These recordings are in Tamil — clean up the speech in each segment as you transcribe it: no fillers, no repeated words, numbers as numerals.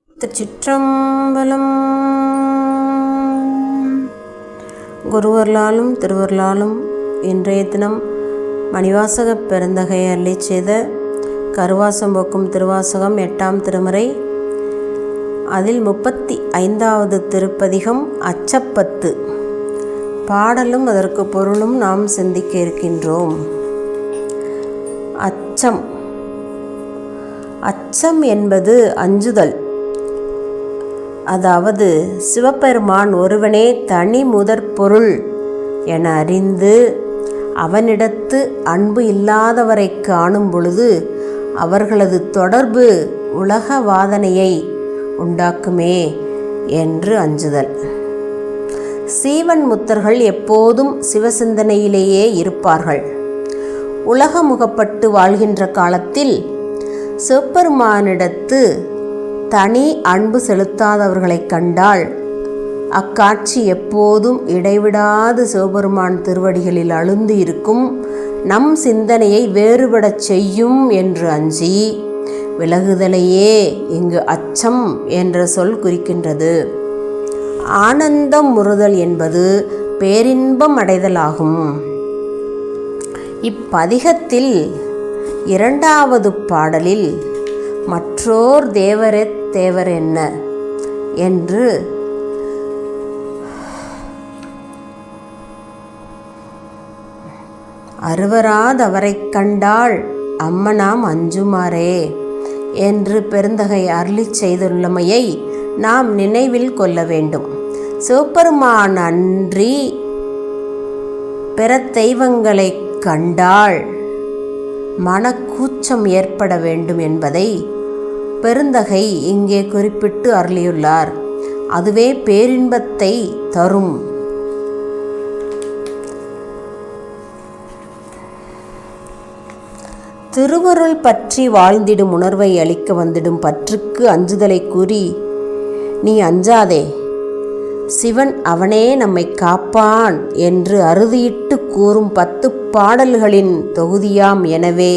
திருச்சிற்றம்பலம். குருவர்களாலும் திருவர்களாலும் இன்றைய தினம் மணிவாசகப் பெருந்தகை அருளிச் செய்த கருவாசம் போக்கும் திருவாசகம் 8ஆம் திருமுறை. அதில் 35வது திருப்பதிகம் அச்சப்பத்து. பாடலும் அதற்கு பொருளும் நாம் சிந்திக்க இருக்கின்றோம். அச்சம். அச்சம் என்பது அஞ்சுதல். அதாவது சிவபெருமான் ஒருவனே தனி முதற் பொருள் என அறிந்து அவனிடத்து அன்பு இல்லாதவரை காணும் பொழுது அவர்களது தொடர்பு உலக வாதனையை உண்டாக்குமே என்று அஞ்சுதல். சீவன் முத்தர்கள் எப்போதும் சிவசிந்தனையிலேயே இருப்பார்கள். உலகமுகப்பட்டு வாழ்கின்ற காலத்தில் சிவபெருமானிடத்து தனி அன்பு செலுத்தாதவர்களை கண்டால் அக்காட்சி எப்போதும் இடைவிடாது சிவபெருமான் திருவடிகளில் அழுந்து இருக்கும் நம் சிந்தனையை வேறுபடச் செய்யும் என்று அஞ்சி விலகுதலையே இங்கு அச்சம் என்ற சொல் குறிக்கின்றது. ஆனந்தம் முறுதல் என்பது பேரின்பம் அடைதலாகும். இப்பதிகத்தில் 2வது பாடலில் மற்றோர் தேவரே தேவர் என்ன என்று அருவராதவரை கண்டால் அம்மனாம் அஞ்சுமாறே என்று பெருந்தகை அருளிச் செய்துள்ளமையை நாம் நினைவில் கொள்ள வேண்டும். சிவபெருமான் அன்றி பிற தெய்வங்களை கண்டால் மனக்கூச்சம் ஏற்பட வேண்டும் என்பதை பெருந்தகை இங்கே குறிப்பிட்டு அருளியுள்ளார். அதுவே பேரின்பத்தை தரும். திருவருள் பற்றி வாழ்ந்திடும் உணர்வை அளிக்க வந்திடும் பற்றுக்கு அஞ்சுதலை கூறி, நீ அஞ்சாதே, சிவன் அவனே நம்மை காப்பான் என்று அறுதியிட்டு கூறும் 10 பாடல்களின் தொகுதியாம். எனவே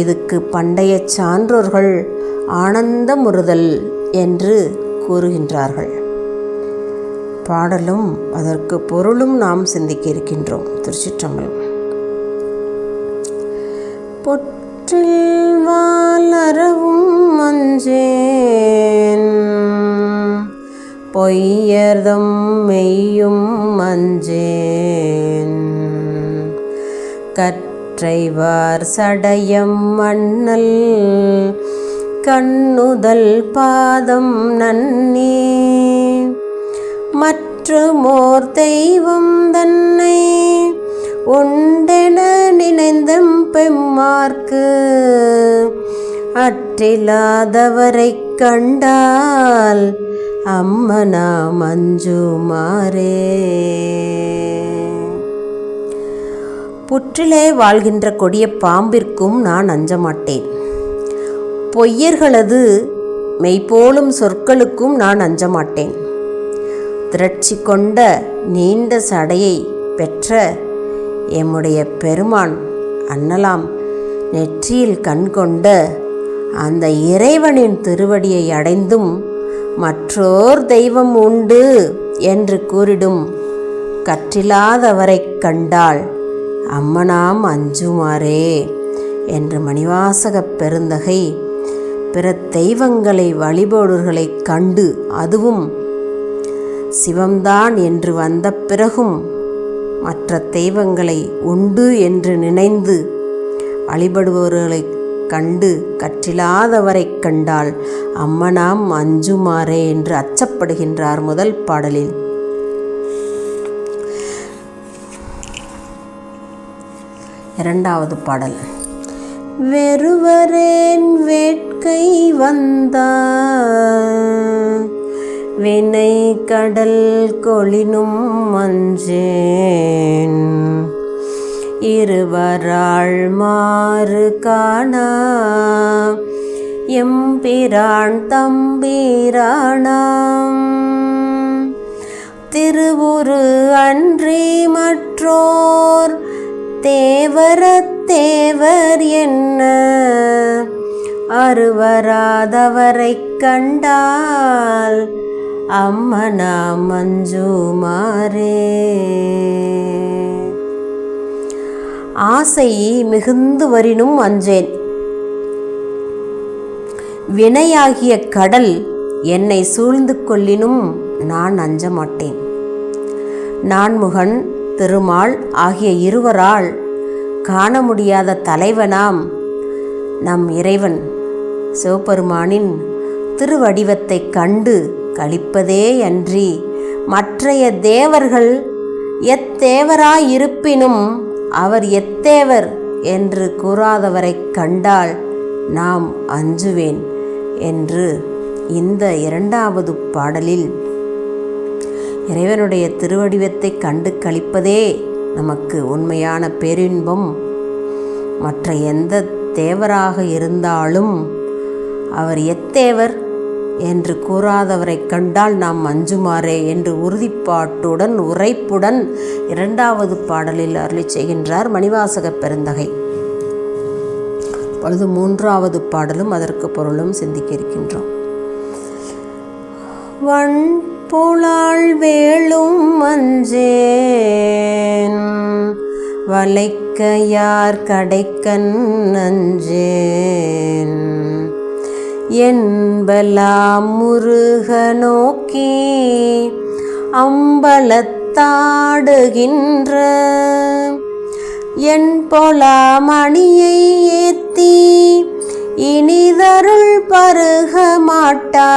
இதுக்கு பண்டைய சான்றோர்கள் ஆனந்தமுறுதல் என்று கூறுகின்றார்கள். பாடலும் அதற்கு பொருளும் நாம் சிந்திக்க இருக்கின்றோம். திருச்சிற்றம்பலம். பொற்றில் வாலறவும் மஞ்சேன், பொய்யர்தம் மெய்யும் மஞ்சேன், கற்றைவார் சடையம் மண்ணல் கண்ணுதல் பாதம் நன்னே, மற்றுமோர் தெய்வம் தன்னை உண்டென நினைந்தம் பெம்மார்க்கு அற்றில்லாதவரை கண்டால் அம்மனா மஞ்சுமாறே. புற்றிலே வாழ்கின்ற கொடிய பாம்பிற்கும் நான் அஞ்சமாட்டேன். பொய்யர்களது மெய்போலும் சொற்களுக்கும் நான் அஞ்சமாட்டேன். திரட்சி கொண்ட நீண்ட சடையை பெற்ற எம்முடைய பெருமான் அண்ணலாம் நெற்றியில் கண் கொண்ட அந்த இறைவனின் திருவடியை அடைந்தும் மற்றோர் தெய்வம் உண்டு என்று கூறிடும் கற்றில்லாதவரை கண்டால் அம்மனாம் அஞ்சுமாறே என்று மணிவாசகப் பெருந்தகை பிற தெய்வங்களை வழிபடுவர்களை கண்டு அதுவும் சிவம்தான் என்று வந்த பிறகும் மற்ற தெய்வங்களை உண்டு என்று நினைந்து வழிபடுபவர்களை கண்டு கற்றில்லாதவரை கண்டால் அம்மனாம் அஞ்சுமாறே என்று அச்சப்படுகின்றார் முதல் பாடலில். இரண்டாவது பாடல். வெறுவரேன் வேட்கை வந்தார், வினை கடல் கொளினும் மஞ்சேன், இருவராள் மாறு காணா எம்பிரான் தம்பிரானாம், திருவுரு அன்றி மற்றோர் தேவரத் தேவர் என்ன அருவராதவரை கண்டால் அம்மனாம் அஞ்சுமாறே. ஆசை மிகுந்து வரினும் அஞ்சேன், வினையாகிய கடல் என்னை சூழ்ந்து கொள்ளினும் நான் அஞ்ச மாட்டேன். நான்முகன் திருமால் ஆகிய இருவரால் காண முடியாத தலைவனாம் நம் இறைவன் சிவபெருமானின் திருவடிவத்தை கண்டு களிப்பதே அன்றி மற்றைய தேவர்கள் எத்தேவராயிருப்பினும் அவர் எத்தேவர் என்று கூறாதவரை கண்டால் நாம் அஞ்சுவேன் என்று இந்த இரண்டாவது பாடலில் இறைவனுடைய திருவடிவத்தை கண்டு களிப்பதே நமக்கு உண்மையான பேரின்பம். மற்ற எந்த தேவராக இருந்தாலும் அவர் எத்தேவர் என்று கூறாதவரை கண்டால் நாம் அஞ்சுமாறே என்று உறுதிப்பாட்டுடன் உரைப்புடன் இரண்டாவது பாடலில் அருளிச் செய்கின்றார் மணிவாசக பெருந்தகை. அப்பொழுது மூன்றாவது பாடலும் அதற்கு பொருளும் சிந்திக்க இருக்கின்றோம். வண்புலாள் வேளும் அஞ்சேன், வளைக்க யார் கடைக்கண் அஞ்சேன், என்பலாம் முருக நோக்கி அம்பலத்தாடுகின்ற என் பொலா மணியை ஏத்தி இனிதருள் பருக மாட்டா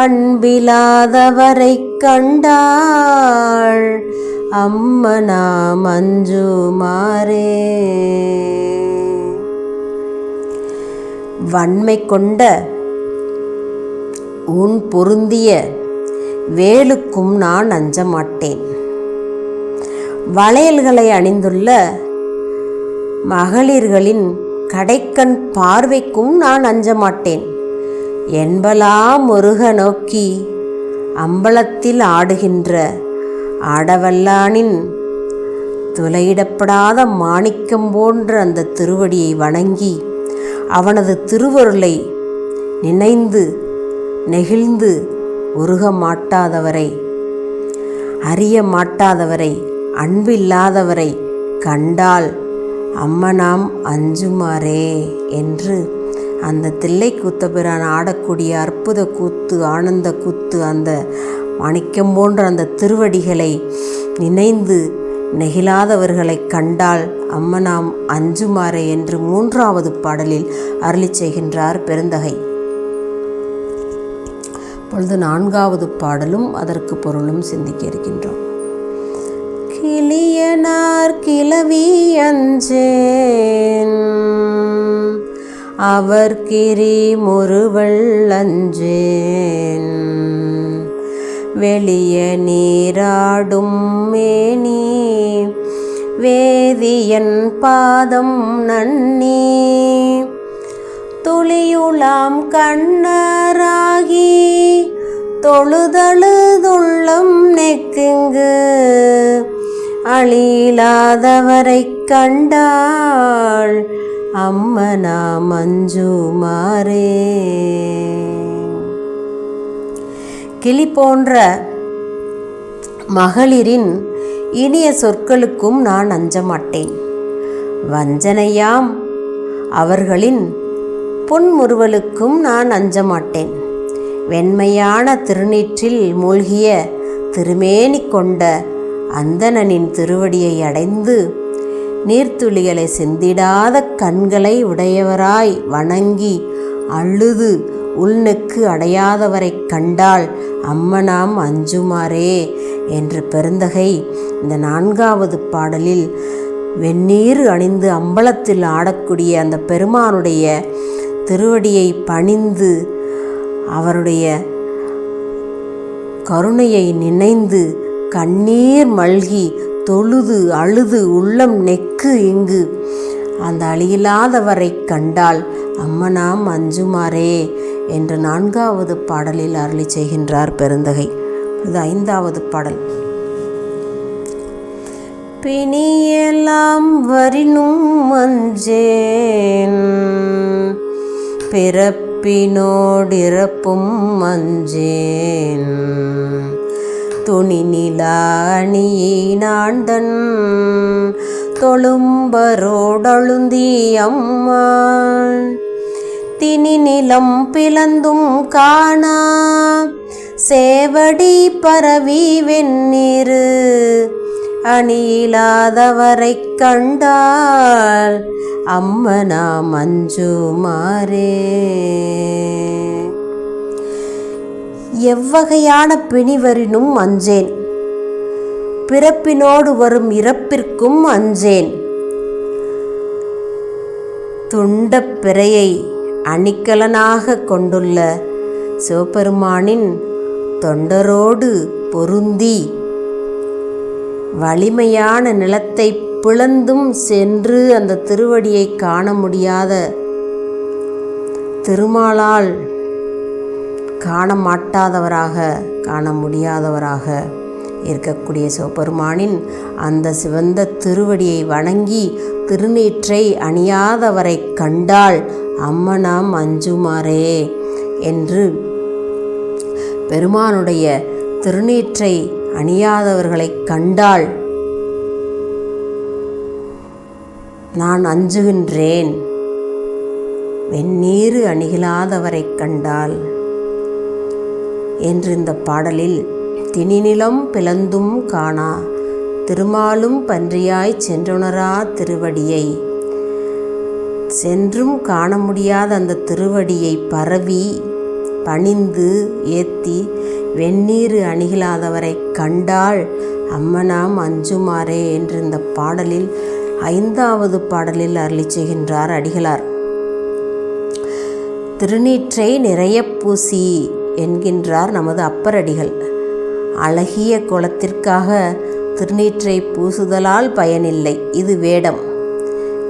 அன்பிலாதவரை கண்டாள் அம்மனாம் அஞ்சுமாறே. வன்மை கொண்ட உன் பொருந்திய வேலுக்கும் நான் அஞ்ச மாட்டேன். வளையல்களை அணிந்துள்ள மகளிர்களின் கடைக்கண் பார்வைக்கும் நான் அஞ்ச மாட்டேன். என்பலாம் முருக நோக்கி அம்பலத்தில் ஆடுகின்ற ஆடவல்லானின் துளையிடப்படாத மாணிக்கம் போன்ற அந்த திருவடியை வணங்கி அவனது திருவருளை நினைந்து நெகிழ்ந்து உருக மாட்டாதவரை, அறிய மாட்டாதவரை, அன்பில்லாதவரை கண்டால் அம்மனாம் அஞ்சுமாறே என்று அந்த தில்லை கூத்தபிரான் ஆடக்கூடிய அற்புத கூத்து, ஆனந்த கூத்து, அந்த மாணிக்கம் போன்ற அந்த திருவடிகளை நினைந்து நெகிழாதவர்களை கண்டால் அம்மனாம் அஞ்சுமாறே என்று மூன்றாவது பாடலில் அருளிச் செய்கின்றார் பெருந்தகை. இப்பொழுது நான்காவது பாடலும் அதற்கு பொருளும் சிந்திக்க இருக்கின்றோம். கிளியனார் கிளவி அஞ்சேன், அவர் கிரி முறுவல் அஞ்சேன், வெளிய நீராடும் மேனி வேதியன் பாதம் நன்னி துளியுலாம் கண்ணராகி தொழுதழுதுள்ளம் நெக்குங்கு அழியிலாதவரை கண்டாள் அம்மனாம் அஞ்சுமாறே. கிளி போன்ற மகளிரின் இனிய சொற்களுக்கும் நான் அஞ்ச மாட்டேன். வஞ்சனையாம் அவர்களின் புன்முறுவலுக்கும் நான் அஞ்ச மாட்டேன். வெண்மையான திருநீற்றில் மூழ்கிய திருமேனி கொண்ட அந்தணனின் திருவடியை அடைந்து நீர்த்துளிகளை சிந்திடாத கண்களை உடையவராய் வணங்கி அழுது உள்நெக்கு அடையாதவரை கண்டால் அம்மனாம் அஞ்சுமாறே என்று பெருந்தகை இந்த நான்காவது பாடலில் வெந்நீர் அணிந்து அம்பலத்தில் ஆடக்கூடிய அந்த பெருமானுடைய திருவடியை பணிந்து அவருடைய கருணையை நினைந்து கண்ணீர் மல்கி தொழுது அழுது உள்ளம் நெக்கு இங்கு அந்த அழியில்லாதவரை கண்டால் அம்மனாம் அஞ்சுமாறே என்று நான்காவது பாடலில் அருளி செய்கின்றார் பெருந்தகை. இது ஐந்தாவது பாடல். பிணியெல்லாம் வரினும் அஞ்சேன், பிறப்பினோடிறப்பும் அஞ்சேன் துணிநிலா அணியினான்தன் தொழும்பரோடழுந்தி அம்மாள் திணிநிலம் பிளந்தும் காணா சேவடி பரவி வெந்நீரு அணியிலாதவரை கண்டால் அம்மனா மஞ்சுமாரே. எவ்வகையான பிணிவரினும் அஞ்சேன், பிறப்பினோடு வரும் இறப்பிற்கும் அஞ்சேன். துண்டப் பிறையை அணிகலனாக கொண்டுள்ள சிவபெருமானின் தொண்டரோடு பொருந்தி வலிமையான நிலத்தை பிளந்தும் சென்று அந்த திருவடியை காண முடியாத, திருமாலால் காண முடியாதவராக இருக்கக்கூடிய சிவபெருமானின் அந்த சிவந்த திருவடியை வணங்கி திருநீற்றை அணியாதவரை கண்டால் அம்மனாம் அஞ்சுமாறே என்று பெருமானுடைய திருநீற்றை அணியாதவர்களை கண்டால் நான் அஞ்சுகின்றேன், வெந்நீரு அணிகளாதவரை கண்டால் என்று இந்த பாடலில் திணிநிலம் பிளந்தும் காணா திருமாலும் பன்றியாய் சென்றுணரா திருவடியை, சென்றும் காண முடியாத அந்த திருவடியை பரவி பணிந்து ஏத்தி வெந்நீரு அணிகளாதவரை கண்டால் அம்மனாம் அஞ்சுமாறே என்று இந்த பாடலில் 5வது பாடலில் அருளி செய்கின்றார் அடிகளார். திருநீற்றை நிறைய பூசி என்கின்றார் நமது அப்பரடிகள். அழகிய கோலத்திற்காக திருநீற்றை பூசுதலால் பயனில்லை, இது வேடம்.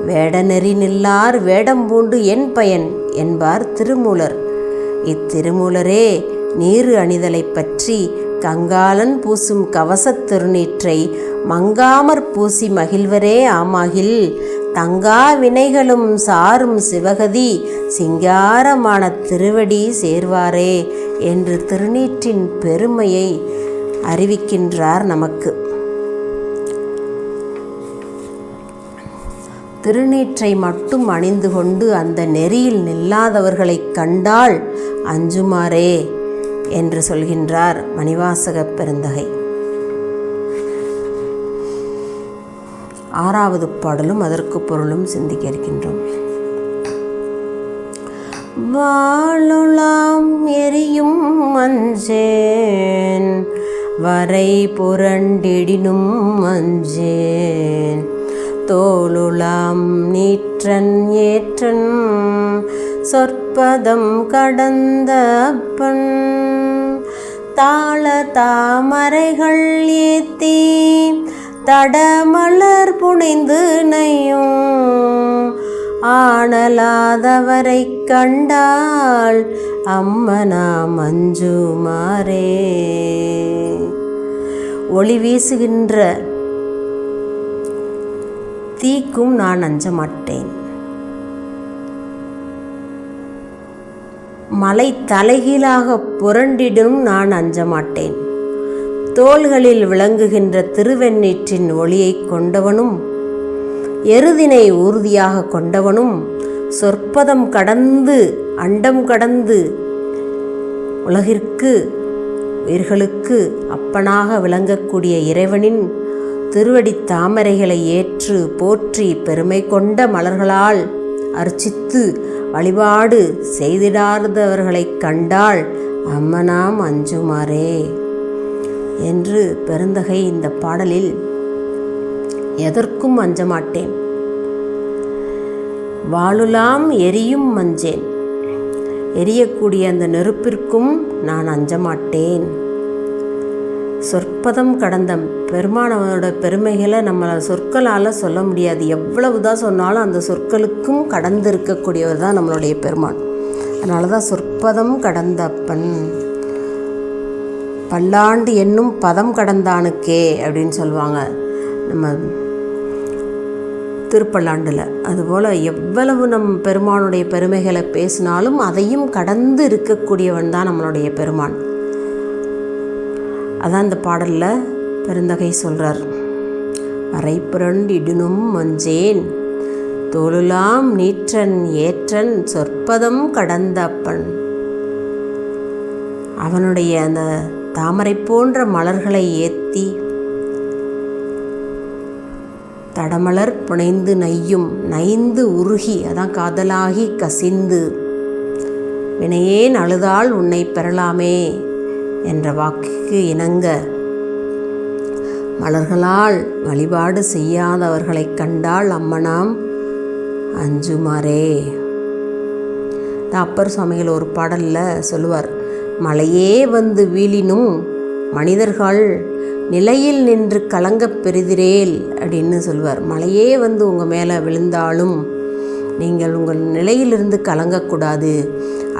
வேடநெறி நில்லார் வேடம் பூண்டு என் பயன் என்பார் திருமூலர். இத்திருமூலரே நீரு அணிதலை பற்றி கங்காளன் பூசும் கவசத் திருநீற்றை மங்காமற் பூசி மகிழ்வரே ஆமாகில் தங்கா வினைகளும் சாரும் சிவகதி சிங்காரமான திருவடி சேர்வாரே என்று திருநீற்றின் பெருமையை அறிவிக்கின்றார் நமக்கு. திருநீற்றை மட்டும் அணிந்து கொண்டு அந்த நெறியில் நில்லாதவர்களை கண்டால் அஞ்சுமாறே என்று சொல்கின்றார் மணிவாசக பெருந்தகை. 6வது பாடலும் அதற்கு பொருளும் சிந்திக்க இருக்கின்றோம். வாழுலாம் எரியும் அஞ்சேன் வரை புரண்டிடினும் அஞ்சேன் தோளுலாம் நீற்றன் ஏற்றன் சொற்பதம் கடந்த அப்பன் தாள தாமரைகள் ஏத்தி தடமலர் புனைந்து நையும் ஆனலாதவரை கண்டால் அம்மனா மஞ்சுமாரே. ஒளி வீசுகின்ற தீக்கும் நான் அஞ்ச மாட்டேன், மலை தலைகீழாக புரண்டிடும் நான் அஞ்ச மாட்டேன். தோள்களில் விளங்குகின்ற திருவெண்ணீற்றின் ஒளியை கொண்டவனும் எருதினை ஊர்தியாக கொண்டவனும் சொற்பதம் கடந்து அண்டம் கடந்து உலகிற்கு உயிர்களுக்கு அப்பனாக விளங்கக்கூடிய இறைவனின் திருவடி தாமரைகளை ஏற்று போற்றி பெருமை கொண்ட மலர்களால் அர்ச்சித்து வழிபாடு செய்திடாதவர்களை கண்டால் அம்மனாம் அஞ்சுமாறே என்று பெருந்தகை இந்த பாடலில் எதற்கும் அஞ்ச மாட்டேன், வாழுலாம் எரியும் அஞ்சேன், எரியக்கூடிய அந்த நெருப்பிற்கும் நான் அஞ்ச மாட்டேன். சொற்பதம் கடந்த பெருமானோட பெருமைகளை நம்ம சொற்களால் சொல்ல முடியாது. எவ்வளவுதான் சொன்னாலும் அந்த சொற்களுக்கும் கடந்து இருக்கக்கூடியவர் தான் நம்மளுடைய பெருமான். அதனால தான் சொற்பதம் கடந்த அப்பன், பல்லாண்டு என்னும் பதம் கடந்தானுக்கே அப்படின்னு சொல்லுவாங்க. நம்ம திருப்பல்லாண்டில். அதுபோல் எவ்வளவு நம் பெருமானுடைய பெருமைகளை பேசினாலும் அதையும் கடந்து இருக்கக்கூடியவன் தான் நம்மளுடைய பெருமான். அதான் இந்த பாடலில் பெருந்தகை சொல்கிறார். அரைப்புரண்டிடினும் மஞ்சேன் தோளுலாம் நீற்றன் ஏற்றன் சொற்பதம் கடந்த அப்பன். அவனுடைய அந்த தாமரை போன்ற மலர்களை ஏற்றி தடமலர் புனைந்து நையும் நைந்து உருகி, அதான் காதலாகி கசிந்து, வினையேன் அழுதால் உன்னை பெறலாமே என்ற வாக்குக்கு இணங்க மலர்களால் வழிபாடு செய்யாதவர்களை கண்டால் அம்மனாம் அஞ்சுமாறே. அப்பர் சுவாமிகள் ஒரு பாடலில் சொல்லுவார், மலையே வந்து வீழினும் மனிதர்கள் நிலையில் நின்று கலங்கப் பெறுதிரேல் அப்படின்னு சொல்லுவார். மலையே வந்து உங்கள் மேலே விழுந்தாலும் நீங்கள் உங்கள் நிலையிலிருந்து கலங்கக்கூடாது.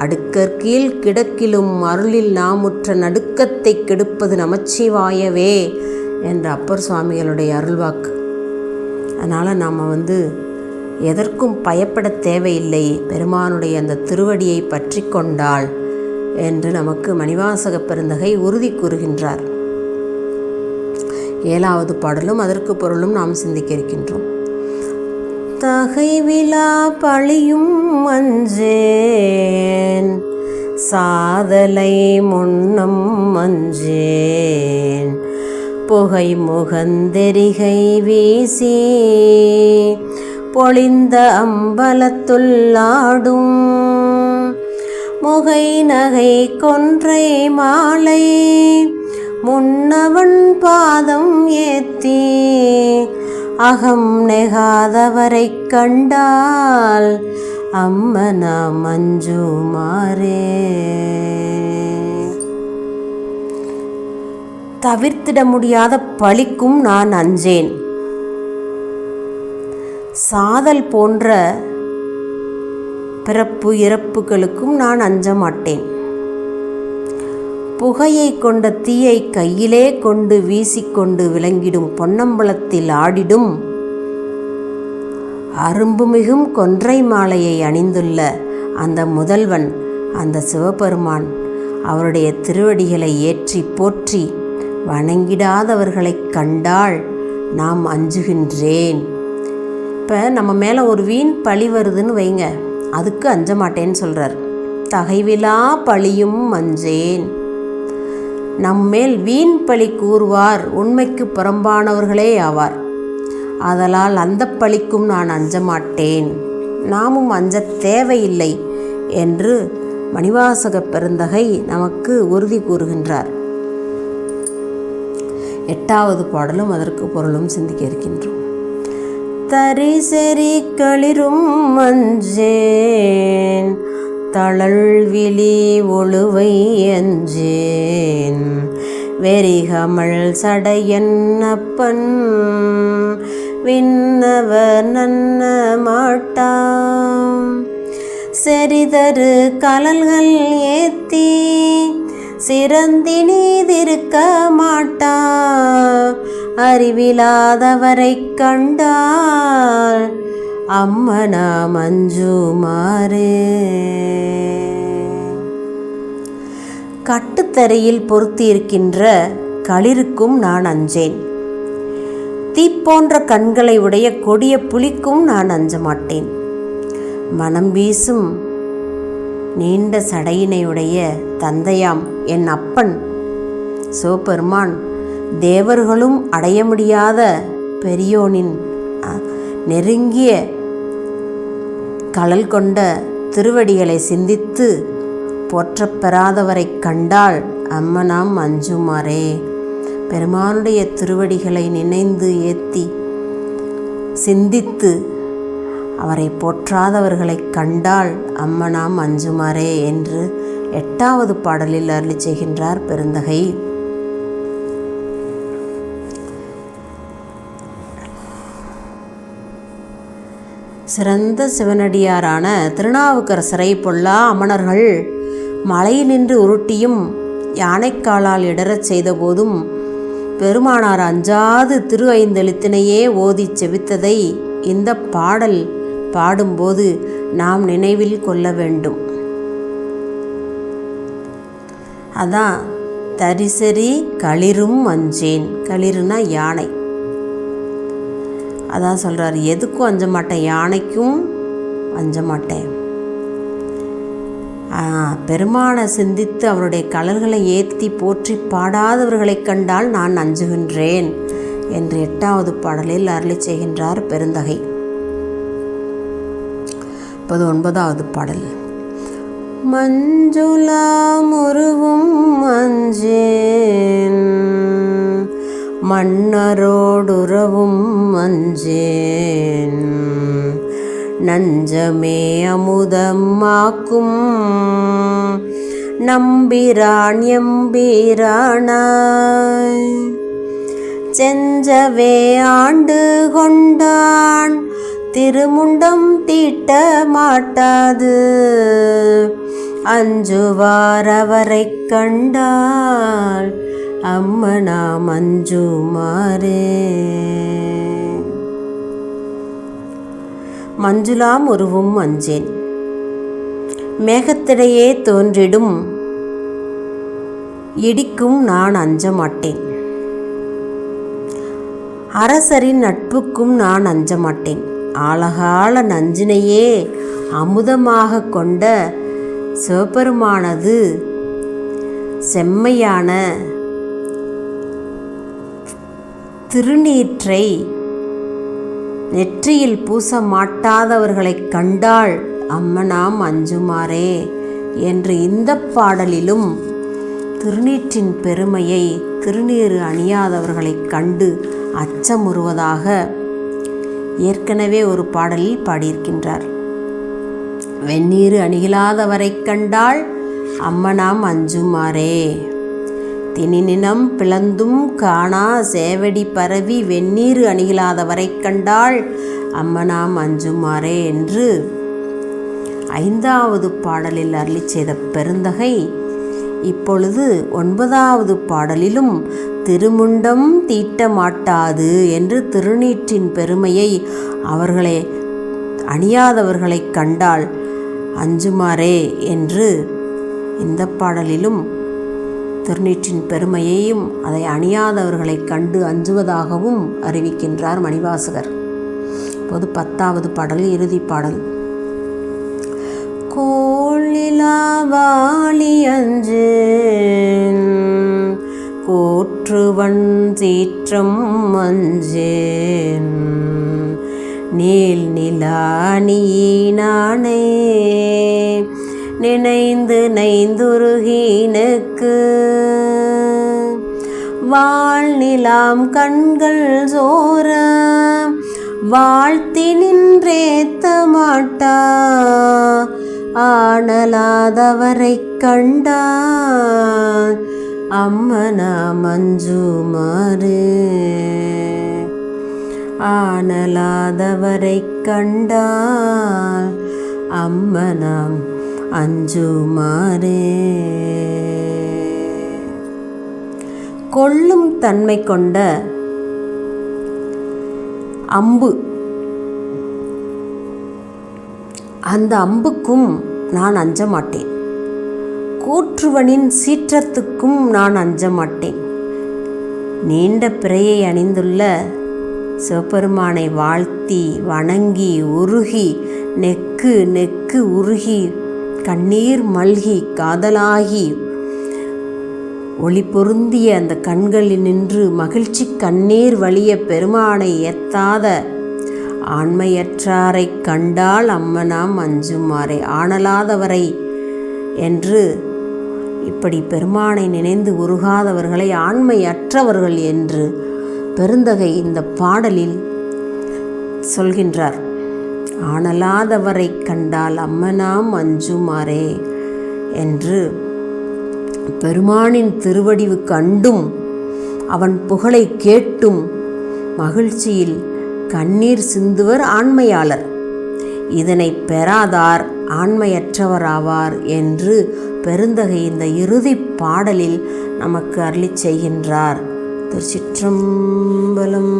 அடுக்கற்கீழ் கிடக்கிலும் அருளில் நாமுற்ற நடுக்கத்தை கெடுப்பது நமச்சிவாயவே என்ற அப்பர் சுவாமிகளுடைய அருள்வாக்கு. அதனால் நாம் எதற்கும் பயப்பட தேவையில்லை, பெருமானுடைய அந்த திருவடியை பற்றி கொண்டாள் என்று நமக்கு மணிவாசக பெருந்தகை உறுதி கூறுகின்றார். 7வது பாடலும் அதற்கு பொருளும் நாம் சிந்திக்க இருக்கின்றோம். தகைவிலா பழியும் மஞ்சேன் சாதலை முன்னம் மஞ்சேன் புகை முகந்தெரிகை வீசி பொழிந்த அம்பலத்துள்ளாடும் முகை நகை கொன்றை மாலை முன்னவன் பாதம் ஏத்தி அகம் நெகாதவரை கண்டால் அம்மனா மஞ்சுமாறே. தவிர்த்திட முடியாத பழிக்கும் நான் அஞ்சேன். சாதல் போன்ற பிறப்பு இறப்புகளுக்கும் நான் அஞ்ச மாட்டேன். புகையை கொண்ட தீயை கையிலே கொண்டு வீசிக்கொண்டு விளங்கிடும் பொன்னம்பலத்தில் ஆடிடும் அரும்புமிகும் கொன்றை மாலையை அணிந்துள்ள அந்த முதல்வன், அந்த சிவபெருமான், அவருடைய திருவடிகளை ஏற்றி போற்றி வணங்கிடாதவர்களை கண்டால் நாம் அஞ்சுகின்றேன். இப்போ நம்ம மேலே ஒரு வீண் பழி வருதுன்னு வைங்க, அதுக்கு அஞ்ச மாட்டேன்னு சொல்கிறார். தகைவிலா பழியும் அஞ்சேன். நம்மேல் வீண் பழி கூறுவார் உண்மைக்கு புறம்பானவர்களே ஆவார். ஆதலால் அந்த பழிக்கும் நான் அஞ்ச மாட்டேன், நாமும் அஞ்ச தேவையில்லை என்று மணிவாசக பெருந்தகை நமக்கு உறுதி கூறுகின்றார். 8வது பாடலும் அதற்கு பொருளும் சிந்திக்க இருக்கின்றோம். தரிசெறி களிரும் அஞ்சேன் தளழ்விழி ஒழுவை அஞ்சேன் வெறிகமள் சடையன் அப்பன் விண்ணவர் நன்ன மாட்டாம் செறிதரு கலல்கள் ஏத்தி சிறந்தினீதிருக்க மாட்டா அறிவிலாதவரை கண்டால் அம்மனா மஞ்சுமாறே. கட்டுத்தரையில் பொருத்தியிருக்கின்ற களிருக்கும் நான் அஞ்சேன். தீப்போன்ற கண்களை உடைய கொடிய புலிக்கும் நான் அஞ்ச மாட்டேன். மனம் வீசும் நீண்ட சடையினையுடைய தந்தையாம் என் அப்பன் சிவபெருமான் தேவர்களும் அடைய முடியாத பெரியோனின் நெருங்கிய கழல் கொண்ட திருவடிகளை சிந்தித்து போற்றப்பெறாதவரை கண்டால் அம்மனாம் அஞ்சுமாறே. பெருமானுடைய திருவடிகளை நினைந்து ஏத்தி சிந்தித்து அவரை போற்றாதவர்களை கண்டால் அம்மனாம் அஞ்சுமாறே என்று 8வது பாடலில் அருளி செய்கின்றார் பெருந்தகை. சிறந்த சிவனடியாரான திருநாவுக்கரசரை பொல்லா அமணர்கள் மலையினின்று உருட்டியும் யானைக்காலால் இடறச் செய்தபோதும் பெருமானார் அஞ்சாது திரு ஐந்தெழுத்தினையே ஓதி செவித்ததை இந்த பாடல் பாடும்போது நாம் நினைவில் கொள்ள வேண்டும். அதான் தரிசரி களிரும் அஞ்சேன். களிருனா யானை. அதான் சொல்கிறார், எதுக்கும் அஞ்ச மாட்டேன், யானைக்கும் அஞ்ச மாட்டேன். பெருமானை சிந்தித்து அவருடைய கழல்களை ஏற்றி போற்றி பாடாதவர்களை கண்டால் நான் அஞ்சுகின்றேன் என்று 8வது பாடலில் அருளி செய்கின்றார் பெருந்தகை. 9வது பாடல். மஞ்சுளாம் உருவும் அஞ்சேன், மன்னரோடுறவும் அஞ்சேன், நஞ்சமே அமுதமாக்கும் நம்பிரான் எம்பிரானாய், செஞ்சவே ஆண்டு கொண்டான் திருமுண்டம் தீட்ட மாட்டாது, அஞ்சுவார் அவரை கண்டால் அம்மனாம் அஞ்சுமாறே. மஞ்சுளாம் உருவும் அஞ்சேன். மேகத்திடையே தோன்றிடும் இடிக்கும் நான் அஞ்ச மாட்டேன். அரசரின் நட்புக்கும் நான் அஞ்ச மாட்டேன். ஆழகால நஞ்சினையே அமுதமாக கொண்ட சிவபெருமானது செம்மையான திருநீற்றை நெற்றியில் பூச மாட்டாதவர்களை கண்டால் அம்மனாம் அஞ்சுமாறே என்று இந்த பாடலிலும் திருநீற்றின் பெருமையை, திருநீறு அணியாதவர்களை கண்டு அச்சமுறுவதாக ஏற்கனவே ஒரு பாடலில் பாடியிருக்கின்றார். வெந்நீர் அணிகிலாதவரை கண்டால் அம்மனாம் அஞ்சுமாறே, திணினம் பிளந்தும் காணா சேவடி பரவி வெந்நீர் அணிகிலாதவரை கண்டால் அம்மனாம் அஞ்சுமாறே என்று 5வது பாடலில் அருளி செய்த பெருந்தகை இப்பொழுது 9வது பாடலிலும் திருமுண்டம் தீட்ட மாட்டாது என்று திருநீற்றின் பெருமையை அவர்களை அணியாதவர்களை கண்டால் அஞ்சுமாறே என்று இந்த பாடலிலும் திருநீற்றின் பெருமையையும் அதை அணியாதவர்களை கண்டு அஞ்சுவதாகவும் அறிவிக்கின்றார் மணிவாசகர். இப்போது 10வது பாடல், இறுதி பாடல். கோளிலாவாளி அஞ்சேன், கோற்றுவன் சீற்றம் அஞ்சேன், நீல் நிலானியினானே நினைந்து நைந்துருகினுக்கு, வாழ்நிலாம் கண்கள் சோர வாழ்த்தி நின்றேத்த மாட்டா, ஆனலாதவரை கண்டான் அம்மனாம் அஞ்சுமாறே, ஆனலாதவரை கண்டால் அம்மனாம் அஞ்சுமாறே. கொள்ளும் தன்மை கொண்ட அம்பு, அந்த அம்புக்கும் நான் அஞ்ச மாட்டேன். கூற்றுவனின் சீற்றத்துக்கும் நான் அஞ்ச மாட்டேன். நீண்ட பிறையை அணிந்துள்ள சிவபெருமானை வாழ்த்தி வணங்கி உருகி நெக்கு நெக்கு உருகி கண்ணீர் மல்கி காதலாகி ஒளி பொருந்திய அந்த கண்களில் நின்று மகிழ்ச்சி கண்ணீர் வழிய பெருமானை ஏத்தாத ஆண்மையற்றாரை கண்டால் அம்மனாம் அஞ்சுமாறே, ஆணலாதவரை என்று இப்படி பெருமானை நினைந்து உருகாதவர்களை ஆண்மையற்றவர்கள் என்று பெருந்தகை இந்த பாடலில் சொல்கின்றார். ஆணலாதவரை கண்டால் அம்மனாம் அஞ்சுமாறே என்று பெருமானின் திருவடிவு கண்டும் அவன் புகழை கேட்டும் மகிழ்ச்சியில் கண்ணீர் சிந்துவர் ஆண்மையாளர், இதனை பெறாதார் ஆண்மையற்றவராவார் என்று பெருந்தகை இந்த இறுதி பாடலில் நமக்கு அருளி செய்கின்றார். திருச்சிற்றம்பலம்.